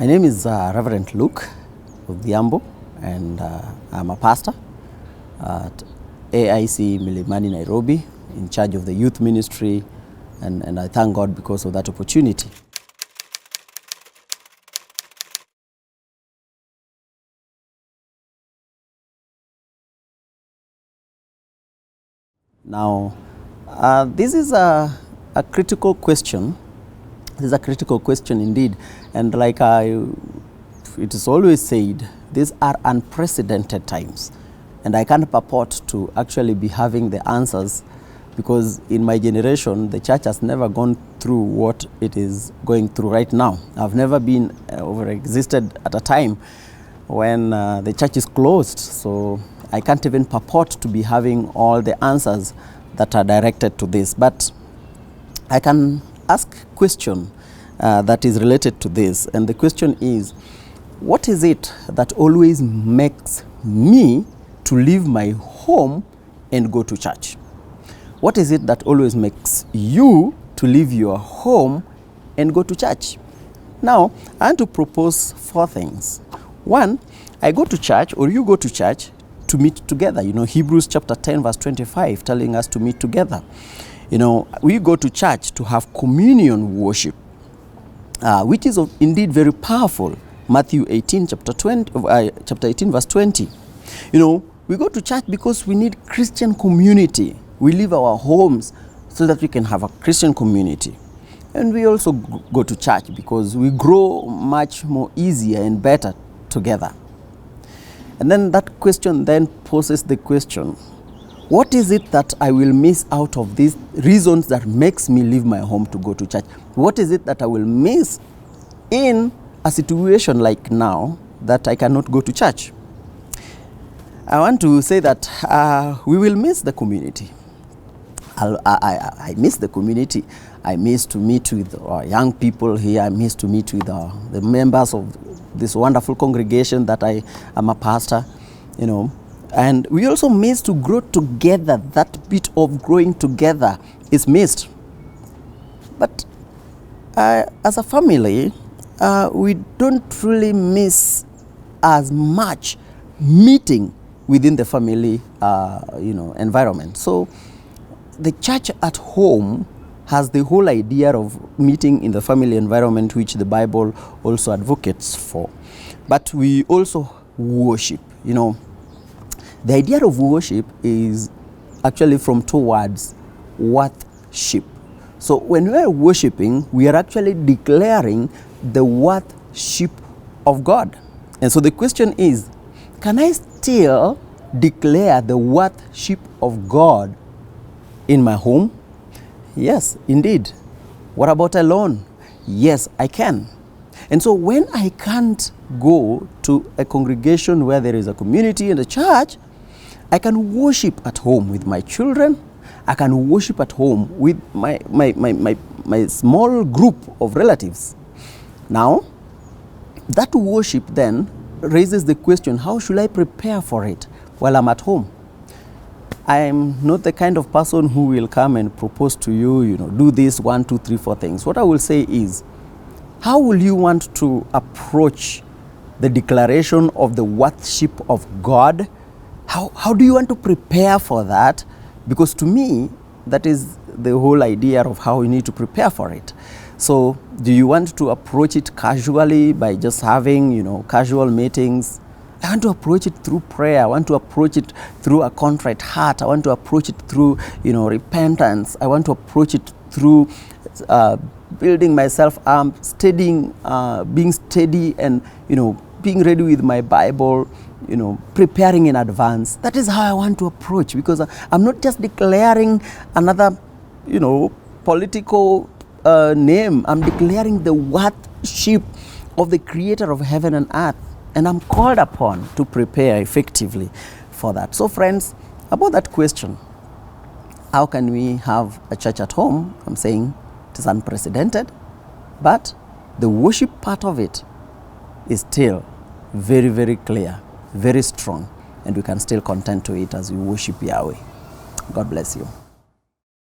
My name is Reverend Luke Odhiambo, and I'm a pastor at AIC Milimani, Nairobi, in charge of the youth ministry, and I thank God because of that opportunity. Now, this is a critical question. This is a critical question indeed, and like it is always said, these are unprecedented times, and I can't purport to actually be having the answers, because in my generation the church has never gone through what it is going through right now. I've never been or existed at a time when the church is closed, so I can't even purport to be having all the answers that are directed to this, but I can ask a question that is related to this, and the question is, what is it that always makes me to leave my home and go to church? What is it that always makes you to leave your home and go to church? Now, I want to propose 4 things. 1, I go to church, or you go to church, to meet together. You know, Hebrews chapter 10 verse 25 telling us to meet together. You know, we go to church to have communion worship, which is indeed very powerful. Matthew 18 chapter 18 verse 20. You know, we go to church because we need Christian community. We leave our homes so that we can have a Christian community. And we also go to church because we grow much more easier and better together. And then that question then poses the question, what is it that I will miss out of these reasons that makes me leave my home to go to church? What is it that I will miss in a situation like now that I cannot go to church? I want to say that we will miss the community. I miss the community. I miss to meet with young people here. I miss to meet with the members of this wonderful congregation that I am a pastor, you know. And we also miss to grow together. That bit of growing together is missed. But as a family, we don't really miss as much meeting within the family, environment. So the church at home has the whole idea of meeting in the family environment, which the Bible also advocates for. But we also worship. You know, the idea of worship is actually from 2 words, worth-ship. So when we are worshiping, we are actually declaring the worth-ship of God. And so the question is, can I still declare the worth-ship of God in my home? Yes, indeed. What about alone? Yes, I can. And so when I can't go to a congregation where there is a community and a church, I can worship at home with my children. I can worship at home with my small group of relatives. Now, that worship then raises the question, how should I prepare for it while I'm at home? I'm not the kind of person who will come and propose to you, do this 1, 2, 3, 4 things. What I will say is, how will you want to approach the declaration of the worship of God? How do you want to prepare for that? Because to me, that is the whole idea of how you need to prepare for it. So do you want to approach it casually by just having, casual meetings? I want to approach it through prayer. I want to approach it through a contrite heart. I want to approach it through, repentance. I want to approach it through building myself up, studying, being steady, and, being ready with my Bible, preparing in advance. That is how I want to approach, because I'm not just declaring another, political name. I'm declaring the worship of the Creator of heaven and earth. And I'm called upon to prepare effectively for that. So friends, about that question, how can we have a church at home? I'm saying it is unprecedented, but the worship part of it is still very, very clear, very strong, and we can still contend to it as we worship Yahweh. God bless you.